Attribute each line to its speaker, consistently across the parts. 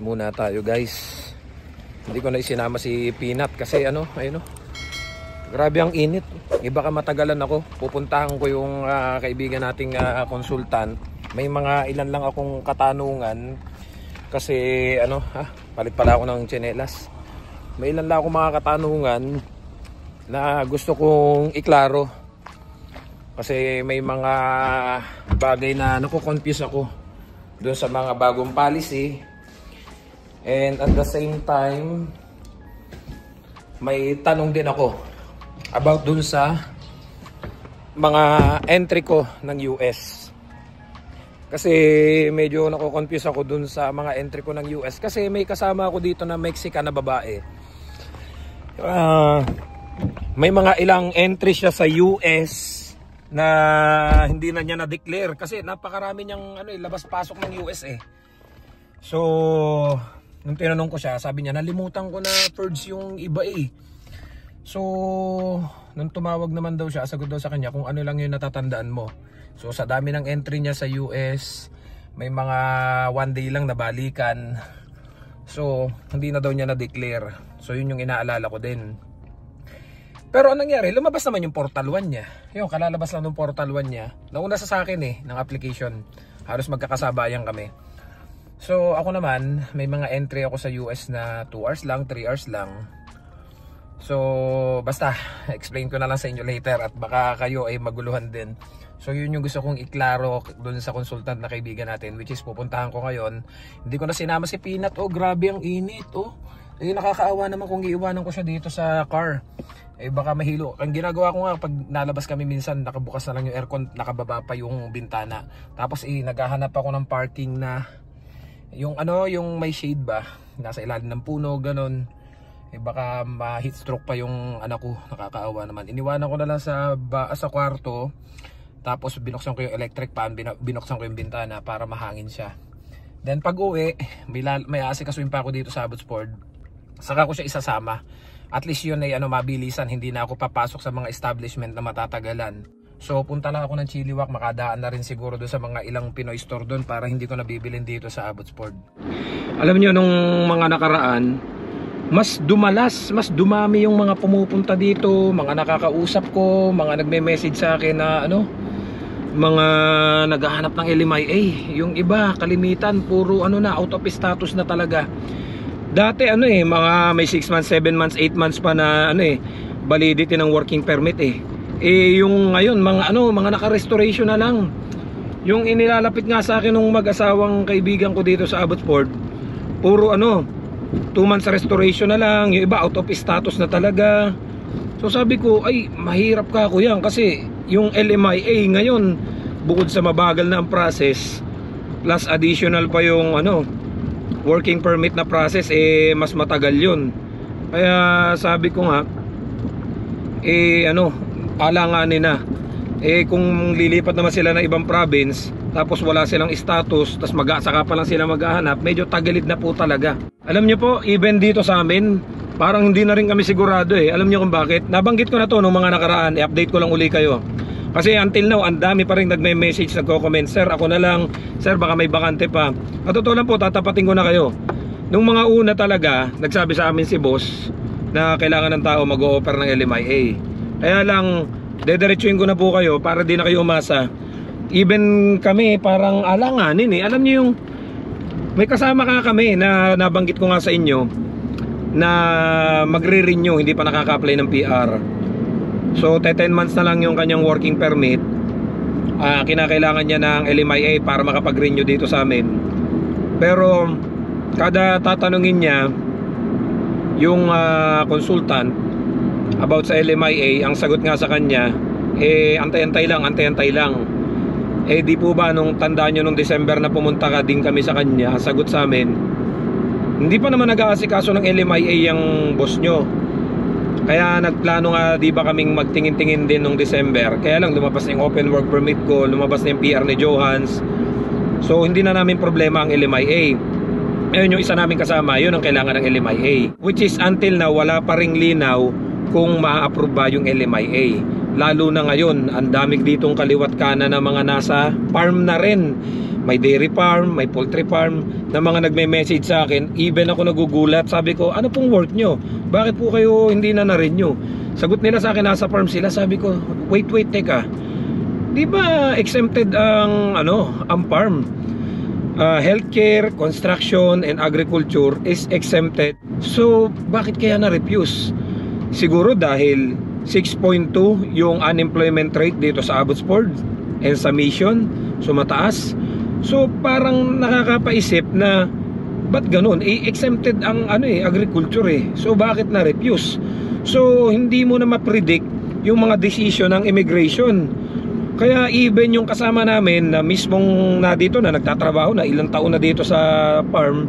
Speaker 1: Alis muna tayo guys. Hindi ko na isinama si Peanut kasi ayun grabe ang init. Iba ka matagalan ako. Pupuntahan ko yung kaibigan nating consultant. May mga ilan lang akong katanungan kasi palit pala ako ng tsinelas. May ilan lang akong mga katanungan na gusto kong iklaro. Kasi may mga bagay na nakukonfuse ako doon sa mga bagong policy. And at the same time, may tanong din ako about dun sa mga entry ko ng US. Kasi medyo nako-confuse ako dun sa mga entry ko ng US. Kasi may kasama ako dito na Mexican na babae. May mga ilang entry siya sa US na hindi na niya na-declare. Kasi napakarami niyang labas-pasok ng US eh. So nung tinanong ko siya, sabi niya nalimutan ko na purge yung iba eh. So nung tumawag naman daw siya, sagot daw sa kanya kung ano lang yung natatandaan mo. So sa dami ng entry niya sa US, may mga 1 day lang nabalikan. So hindi na daw niya na-declare. So yun yung inaalala ko din. Pero anong nangyari? Lumabas naman yung portal 1 niya. Yung kalalabas lang ng portal 1 niya. Nauna sa akin eh, ng application. Halos magkakasabayan kami. So ako naman, may mga entry ako sa US na 2 hours lang, 3 hours lang. So basta, explain ko na lang sa inyo later at baka kayo ay maguluhan din. So yun yung gusto kong iklaro dun sa consultant na kaibigan natin, which is pupuntahan ko ngayon. Hindi ko na sinama si Peanut. Oh, grabe ang init. Oh, nakakaawa naman kung iiwanan ko siya dito sa car. Baka mahilo. Ang ginagawa ko nga pag nalabas kami minsan, nakabukas na lang yung aircon, nakababa pa yung bintana. Tapos naghahanap ako ng parking na yung yung may shade ba, nasa ilalim ng puno, ganon. Baka ma-heat stroke pa yung anak ko, nakakaawa naman. Iniwanan ko na lang sa kwarto. Tapos binuksan ko yung electric fan, binuksan ko yung bintana para mahangin siya. Then pag uwi, may aasikasuin pa ako dito sa Abbotsford. Saka ko siya isasama. At least yun ay mabilisan, hindi na ako papasok sa mga establishment na matatagalan. So punta lang ako ng Chilliwack, makadaan na rin siguro doon sa mga ilang Pinoy store doon para hindi ko nabibilin dito sa Abbotsford. Alam niyo nung mga nakaraan, mas dumami yung mga pumupunta dito, mga nakakausap ko, mga nagme-message sa akin na mga naghahanap ng LMIA. Yung iba, kalimitan, puro out of status na talaga. Dati mga may 6 months, 7 months, 8 months pa na validity ng working permit eh. Yung ngayon mga naka-restoration na lang. Yung inilalapit nga sa akin ng mag-asawang kaibigan ko dito sa Abbotsford, puro 2 months restoration na lang, yung iba out of status na talaga. So sabi ko, ay mahirap ka ako yan kasi yung LMIA ngayon, bukod sa mabagal na ang process, plus additional pa yung working permit na process, mas matagal yun. Kaya sabi ko nga, alanganin na. Kung lilipat naman sila ng ibang province, tapos wala silang status, tapos saka pa lang sila maghahanap, medyo tagilid na po talaga. Alam nyo po, even dito sa amin, parang hindi na rin kami sigurado eh. Alam nyo kung bakit? Nabanggit ko na to nung mga nakaraan, i-update ko lang uli kayo. Kasi until now, ang dami pa rin nagme-message, nagko-comment, sir ako na lang, sir baka may bakante pa. At totoo lang po, tatapatin ko na kayo. Nung mga una talaga, nagsabi sa amin si boss na kailangan ng tao mag-o-offer ng LMIA. Kaya lang, dediretsuin ko na po kayo para di na kayo umasa. Even kami parang alanganin eh. Alam niyo yung may kasama kami na nabanggit ko nga sa inyo na magre-renew, hindi pa nakaka-apply ng PR. So 10 months na lang yung kanyang working permit. Kinakailangan niya ng LMIA para makapag-renew dito sa amin. Pero kada tatanungin niya yung consultant about sa LMIA, ang sagot nga sa kanya antay-antay lang. Di po ba nung tandaan nyo nung December na pumunta ka din kami sa kanya, ang sagot sa amin, hindi pa naman nag-aasikaso ng LMIA yung boss nyo. Kaya nagplano nga di ba kaming magtingin-tingin din nung December. Kaya lang lumabas na yung open work permit ko, lumabas na yung PR ni Johans. So hindi na namin problema ang LMIA. Ayun yung isa namin kasama, yun ang kailangan ng LMIA. Which is until now wala pa ring linaw kung maa-approve ba yung LMIA. Lalo na ngayon, ang daming ditong kaliwat kanan na mga nasa farm na rin. may dairy farm, may poultry farm, na mga nagme-message sa akin. Even ako nagugulat, sabi ko, ano pong work nyo? Bakit po kayo hindi na na-renew? Sagot nila sa akin, nasa farm sila. Sabi ko, wait, teka, di ba exempted ang farm? Healthcare, construction, and agriculture is exempted. So, bakit kaya na-refuse? Siguro dahil 6.2 yung unemployment rate dito sa Abbotsford and sa Mission, so mataas. So, parang nakakapaisip na ba't ganun? Exempted ang agriculture eh. So, bakit na-refuse? So, hindi mo na ma-predict yung mga decision ng immigration. Kaya even yung kasama namin na mismong na dito na nagtatrabaho na ilang taon na dito sa farm,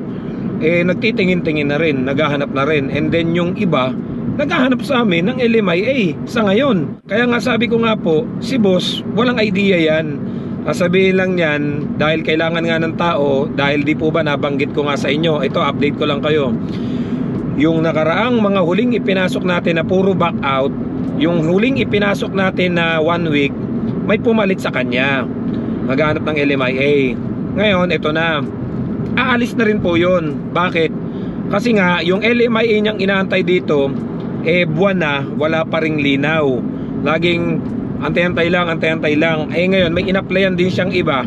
Speaker 1: nagtitingin-tingin na rin, naghahanap na rin. And then yung iba, naghahanap sa amin ng LMIA sa ngayon. Kaya nga sabi ko nga po, si boss, walang idea yan. Sabihin lang yan, dahil kailangan nga ng tao, dahil di po ba nabanggit ko nga sa inyo, ito update ko lang kayo. Yung nakaraang mga huling ipinasok natin na puro back out, yung huling ipinasok natin na 1 week, may pumalit sa kanya, maghanap ng LMIA. Ngayon, ito na, aalis na rin po yun. Bakit? Kasi nga, yung LMIA niyang inaantay dito, buwan na, wala pa ring linaw. Laging antay-antay lang. Ngayon, may in-applyan din siyang iba.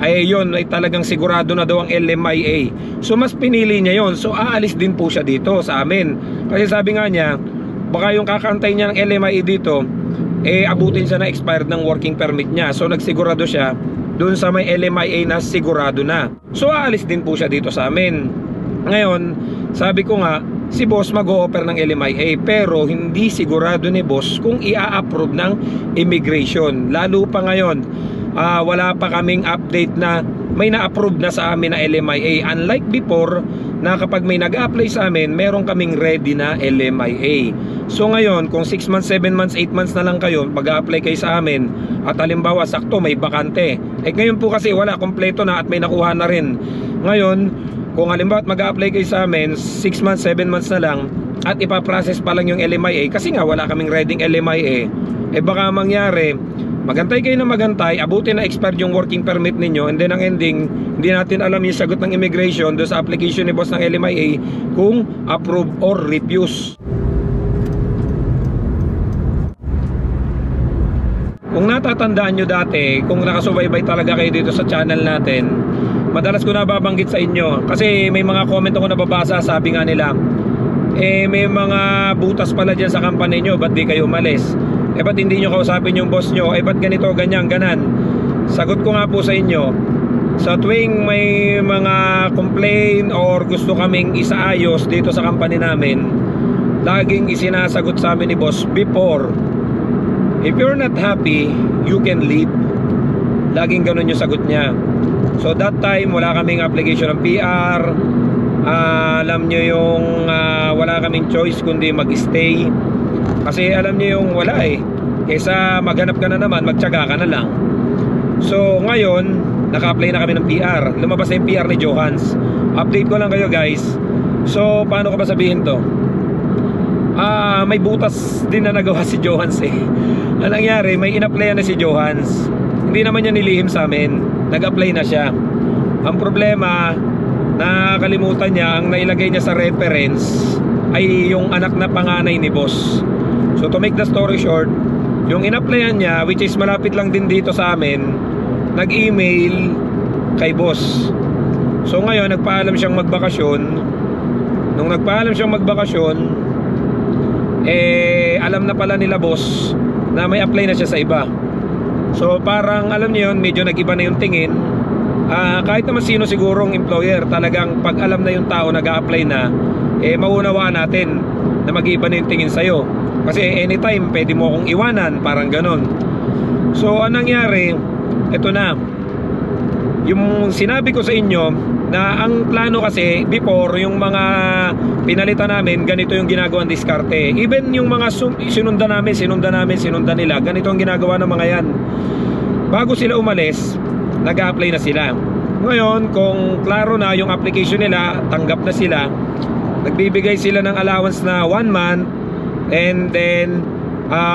Speaker 1: Yun, ay talagang sigurado na daw ang LMIA. So, mas pinili niya yon. So, aalis din po siya dito sa amin. Kasi sabi nga niya, baka yung kakantay niya ng LMIA dito, abutin siya na expired ng working permit niya. So nagsigurado siya doon sa may LMIA na sigurado na. So aalis din po siya dito sa amin. Ngayon, sabi ko nga, si boss mag-o-offer ng LMIA, pero hindi sigurado ni boss kung i-approve ng immigration. Lalo pa ngayon, wala pa kaming update na may na-approve na sa amin na LMIA. Unlike before, na kapag may nag-apply sa amin, meron kaming ready na LMIA. So ngayon, kung 6 months, 7 months, 8 months na lang kayo, mag-apply kayo sa amin, at halimbawa sakto may bakante, ngayon po kasi wala, kompleto na at may nakuha na rin. Ngayon, kung halimbawa mag-apply kayo sa amin, 6 months, 7 months na lang, at ipaprocess pa lang yung LMIA, kasi nga wala kaming ready LMIA, baka mangyari, magantay kayo na magantay, abutin na expired yung working permit ninyo, and then ang ending, hindi natin alam yung sagot ng immigration doon sa application ni boss ng LMIA kung approve or refuse. Kung natatandaan nyo dati, kung nakasubaybay talaga kayo dito sa channel natin, madalas ko nababanggit sa inyo, kasi may mga comment ako nababasa, sabi nga nila, may mga butas pala dyan sa company nyo, ba't di kayo umalis? Ba't hindi nyo kausapin yung boss nyo? Ba't ganito, ganyan, ganan? Sagot ko nga po sa inyo, sa tuwing may mga complain or gusto kaming isaayos dito sa company namin, laging isinasagot sa amin ni boss before, if you're not happy, you can leave. Laging ganun yung sagot niya. So that time, wala kaming application ng PR. Alam nyo yung wala kaming choice kundi mag-stay. Kasi alam niyo yung wala kaysa maghanap ka na naman, magtiyaga ka na lang. So ngayon, naka-apply na kami ng PR. Lumabas na yung PR ni Johans. Update ko lang kayo guys. So paano ko ba sabihin to? May butas din na nagawa si Johans Ang nangyari, may in-applyan na si Johans. Hindi naman niya nilihim sa amin. Nag-apply na siya. Ang problema, nakalimutan niya, ang nailagay niya sa reference ay yung anak na panganay ni boss. So to make the story short, yung in-applyan niya, which is malapit lang din dito sa amin, nag-email kay boss. So ngayon, nagpaalam siyang magbakasyon. Nung nagpaalam siyang magbakasyon, alam na pala nila boss na may apply na siya sa iba. So parang alam niyo yun, medyo nag-iba na yung tingin. Kahit naman sino sigurong employer, talagang pag alam na yung tao nag-a-apply na, maunawaan natin na mag-iba na yung tingin sa'yo. Kasi anytime pwede mo akong iwanan, parang ganon. So anong nangyari, ito na, yung sinabi ko sa inyo na ang plano kasi before, yung mga pinalitan namin, ganito yung ginagawang diskarte. Even yung mga sinundan nila, ganito ang ginagawa ng mga yan. Bago sila umalis, nag-a-apply na sila. Ngayon, kung klaro na yung application nila, tanggap na sila, nagbibigay sila ng allowance na 1 month. And then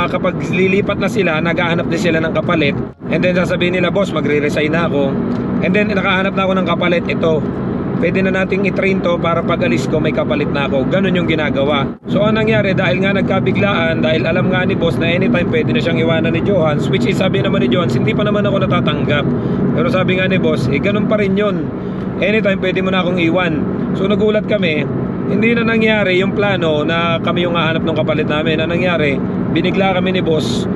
Speaker 1: kapag lilipat na sila, naghahanap din sila ng kapalit. And then sasabihin nila, boss, magre-resign na ako. And then nakahanap na ako ng kapalit. Ito, pwede na nating i-train to para pag alis ko may kapalit na ako. Ganun yung ginagawa. So ang nangyari, dahil nga nagkabiglaan, dahil alam nga ni boss na anytime pwede na siyang iwanan ni Johans, which is sabi naman ni Johans, hindi pa naman ako natatanggap. Pero sabi nga ni boss, ganun pa rin yun. Anytime pwede mo na akong iwan. So nagulat kami, hindi na nangyari yung plano na kami yung hahanap ng kapalit namin. Ang nangyari, binigla kami ni boss,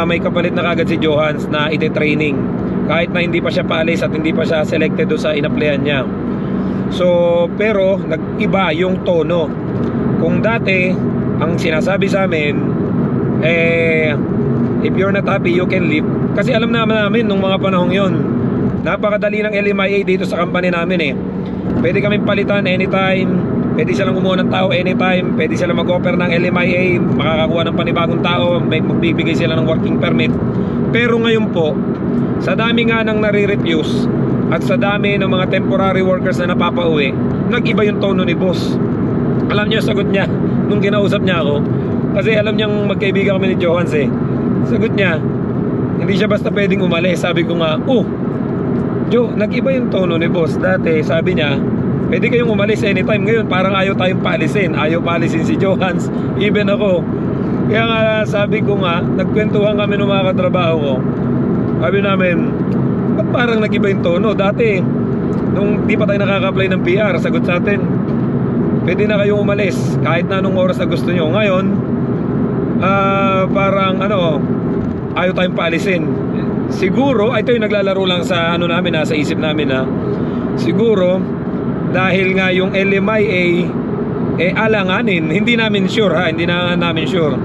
Speaker 1: may kapalit na kagad si Johans na ite-training. Kahit na hindi pa siya paalis at hindi pa siya selected do sa inaplayan niya. So, pero nag-iba yung tono. Kung dati, ang sinasabi sa amin, if you're not happy, you can leave. Kasi alam namin nung mga panahong yon, napakadali ng LMIA dito sa company namin Pwede kami palitan anytime. Pwede silang kumuha ng tao anytime. Pwede silang mag-offer ng LMIA, makakakuha ng panibagong tao, magbibigay sila ng working permit. Pero ngayon po, sa dami nga nang nare-refuse at sa dami ng mga temporary workers na napapauwi, nag-iba yung tono ni boss. Alam niyo sagot niya nung kinausap niya ako, kasi alam niyang magkaibigan kami ni Johans Sagot niya, hindi siya basta pwedeng umalis. Sabi ko nga, Jo, nag-iba yung tono ni boss. Dati sabi niya, pwede kayong umalis anytime. Ngayon parang ayaw tayong paalisin. Ayaw paalisin si Johans, even ako. Kaya nga sabi ko nga, nagkwentuhan kami ng mga katrabaho ko. Sabi namin, ba't parang nag-iba yung tono? Dati, nung di pa tayo nakaka-apply ng PR, sagot sa atin, pwede na kayong umalis kahit na anong oras na gusto nyo. Ngayon, parang ayaw tayong paalisin. Siguro, ito yung naglalaro lang sa namin sa isip namin siguro, dahil nga yung LMIA alanganin, hindi namin sure hindi na namin sure.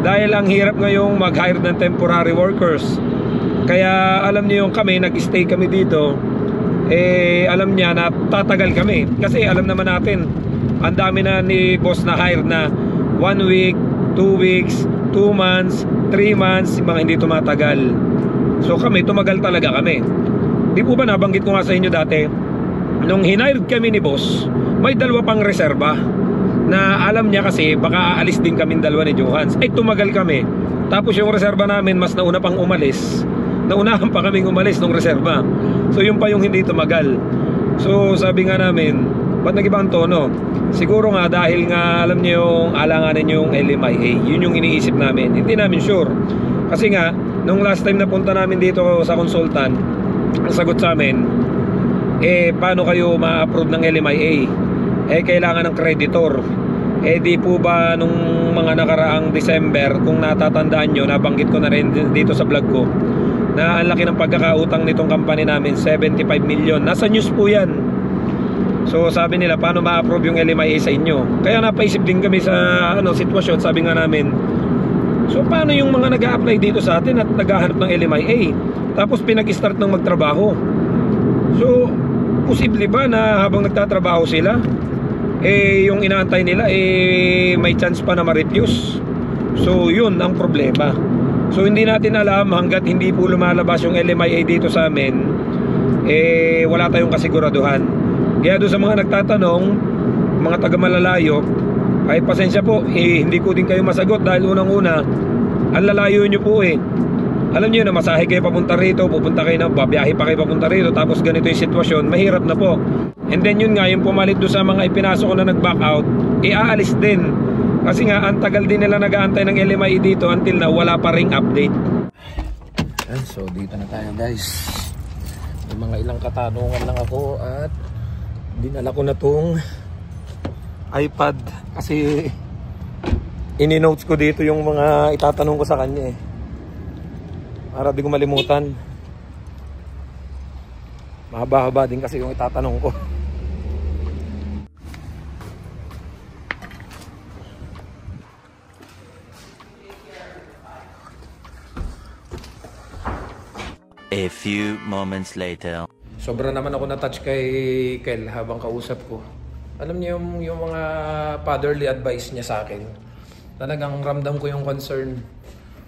Speaker 1: Dahil ang hirap ngayong mag-hire ng temporary workers. Kaya alam niyo yung kami, nag-stay kami dito, alam niya na tatagal kami. Kasi alam naman natin, ang dami na ni boss na hire na 1 week, 2 weeks, 2 months, 3 months, mga hindi tumatagal. So kami, tumagal talaga kami. Di po ba nabanggit ko nga sa inyo dati, nung hinired kami ni boss, may dalawa pang reserba na alam niya kasi baka aalis din kami dalawa ni Johans. Ay tumagal kami. Tapos yung reserba namin mas nauna pang umalis. Naunahan pa kaming umalis nung reserba. So yun pa yung hindi tumagal. So sabi nga namin, ba't nag-ibang tono? Siguro nga dahil nga alam niyo yung alanganin yung LMIA. Yun yung iniisip namin. Hindi namin sure. Kasi nga, nung last time na punta namin dito sa consultant, ang sagot sa amin, paano kayo ma-approve ng LMIA? Kailangan ng creditor. Di po ba nung mga nakaraang December, kung natatandaan nyo, nabanggit ko na rin dito sa vlog ko, na ang laki ng pagkakautang nitong company namin, 75 million. Nasa news po yan. So sabi nila, paano ma-approve yung LMIA sa inyo? Kaya napaisip din kami sa sitwasyon. Sabi nga namin, so paano yung mga nag-a-apply dito sa atin at naghahanap ng LMIA, tapos pinag-start ng magtrabaho? So posible ba na habang nagtatrabaho sila, yung inaantay nila may chance pa na ma-refuse? So yun ang problema. So hindi natin alam, hanggat hindi po lumalabas yung LMIA dito sa amin, wala tayong kasiguraduhan. Kaya doon sa mga nagtatanong, mga taga-malalayo, ay pasensya po, hindi ko din kayo masagot dahil unang-una, ang lalayo nyo po Alam nyo na masahe kayo papunta rito, pupunta kayo na, babiyahe pa kayo papunta rito, tapos ganito yung sitwasyon, mahirap na po. And then yun nga, yung pumalit doon sa mga ipinasok ko na nag-back out, aalis din. Kasi nga, ang tagal din nila nag-aantay ng LMIA dito until na wala pa ring update. So dito na tayo guys. May mga ilang katanungan lang ako at dinala ko na tong iPad kasi ini-notes ko dito yung mga itatanong ko sa kanya para di ko malimutan. Mahaba-haba din kasi yung itatanong ko.
Speaker 2: A few moments later.
Speaker 1: Sobra naman ako na-touch kay Kel habang kausap ko. Alam niyo yung mga fatherly advice niya sa akin. Talagang ramdam ko yung concern.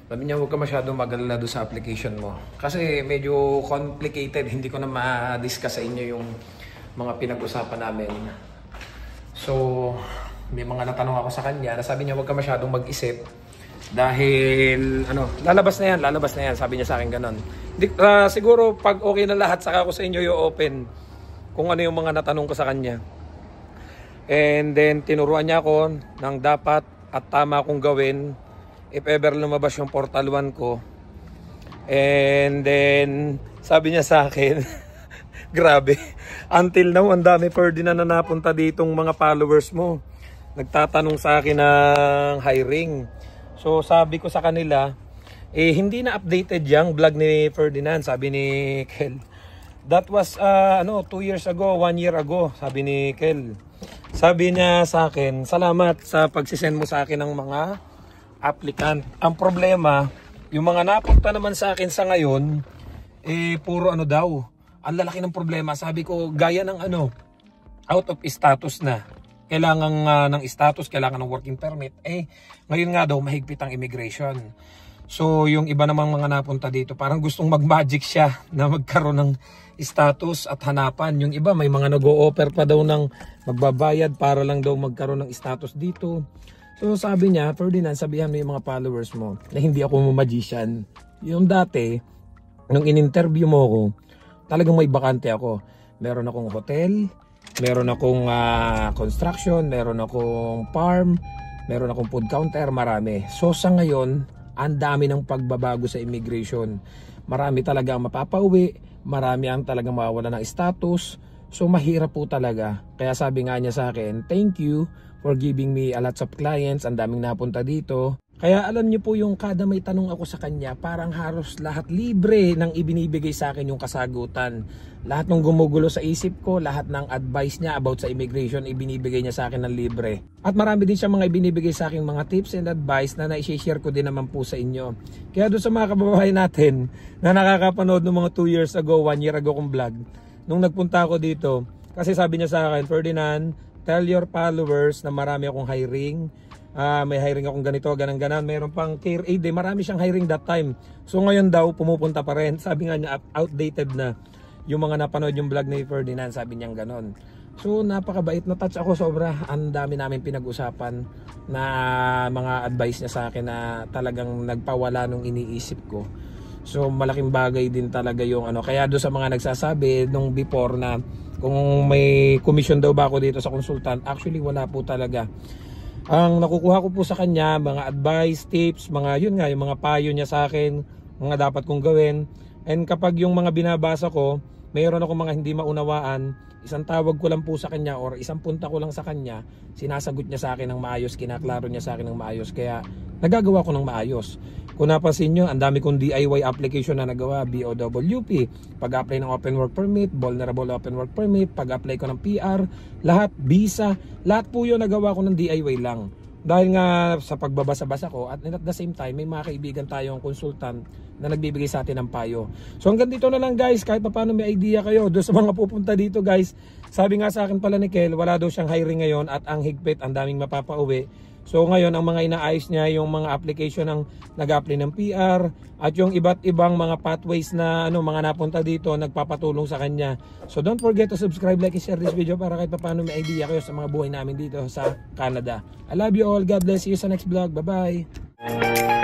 Speaker 1: Sabi niya, huwag ka masyadong mag-alala doon sa application mo. Kasi medyo complicated. Hindi ko na ma-discuss sa inyo yung mga pinag-usapan namin. So, may mga natanong ako sa kanya. Sabi niya, huwag ka masyadong mag-isip. Dahil lalabas na yan, sabi niya sa akin ganon. Siguro pag okay na lahat, saka ako sa inyo i-open kung ano yung mga natanong ko sa kanya. And then tinuruan niya ako ng dapat at tama kong gawin if ever lumabas yung Portal 1 ko. And then sabi niya sa akin grabe, until now ang dami Ferdinand na napunta ditong mga followers mo, nagtatanong sa akin ng hiring. So sabi ko sa kanila, hindi na updated yung vlog ni Ferdinand, sabi ni Kel. That was 2 years ago, 1 year ago, sabi ni Kel. Sabi niya sa akin, salamat sa pagsisend mo sa akin ng mga applicant. Ang problema, yung mga napunta naman sa akin sa ngayon, puro daw. Ang lalaki ng problema, sabi ko, gaya ng out of status na. Kailangan ng status, kailangan ng working permit. Ngayon nga daw, mahigpit ang immigration. So, yung iba namang mga napunta dito, parang gustong mag-magic siya na magkaroon ng status at hanapan. Yung iba, may mga nag-o-offer pa daw ng magbabayad para lang daw magkaroon ng status dito. So, sabi niya, Ferdinand, sabihan mo yung mga followers mo na hindi ako magician. Yung dati, nung in-interview mo ako, talagang may bakante ako. Meron akong hotel, meron akong construction, meron akong farm, meron akong food counter, marami. So sa ngayon, ang dami ng pagbabago sa immigration. Marami talaga ang mapapauwi, marami ang talagang mawawala ng status. So mahirap po talaga. Kaya sabi nga niya sa akin, thank you for giving me a lots of clients. Ang daming napunta dito. Kaya alam niyo po yung kada may tanong ako sa kanya, parang halos lahat libre nang ibinibigay sa akin yung kasagutan. Lahat ng gumugulo sa isip ko, lahat ng advice niya about sa immigration, ibinibigay niya sa akin ng libre. At marami din siya mga ibinibigay sa akin mga tips and advice na na-share ko din naman po sa inyo. Kaya doon sa mga kababayan natin na nakakapanood ng mga 2 years ago, 1 year ago kong vlog, nung nagpunta ako dito, kasi sabi niya sa akin, Ferdinand, tell your followers na marami akong hiring. May hiring akong ganito, ganan-ganan. Mayroon pang care aid, marami siyang hiring that time. So ngayon daw pumupunta pa rin. Sabi nga niya outdated na yung mga napanood yung vlog ni Ferdinand, sabi niya ganon. So napakabait, na touch ako sobra. Ang dami namin pinag-usapan na mga advice niya sa akin na talagang nagpawala nung iniisip ko. So malaking bagay din talaga yung kaya do sa mga nagsasabi nung before na kung may commission daw ba ako dito sa consultant, actually wala po talaga. Ang nakukuha ko po sa kanya, mga advice, tips, mga yung mga payo niya sa akin, mga dapat kong gawin. And kapag yung mga binabasa ko, mayroon ako mga hindi maunawaan, isang tawag ko lang po sa kanya or isang punta ko lang sa kanya, sinasagot niya sa akin ng maayos, kinaklaro niya sa akin ng maayos, kaya nagagawa ko ng maayos. Kung napansin nyo, ang dami kong DIY application na nagawa, BOWP, pag-apply ng open work permit, vulnerable open work permit, pag-apply ko ng PR, lahat, visa, lahat po yun nagawa ko ng DIY lang. Dahil nga sa pagbabasa-basa ko at the same time, may mga kaibigan tayong consultant na nagbibigay sa atin ng payo. So hanggang dito na lang guys, kahit pa paano may idea kayo doon sa mga pupunta dito guys. Sabi nga sa akin pala ni Kel, wala daw siyang hiring ngayon at ang higpit, ang daming mapapauwi. So ngayon ang mga inaayos niya yung mga application ng nag-apply ng PR at yung iba't ibang mga pathways na mga napunta dito nagpapatulong sa kanya. So don't forget to subscribe, like, and share this video para kahit paano may idea kayo sa mga buhay namin dito sa Canada. I love you all. God bless you sa next vlog. Bye bye.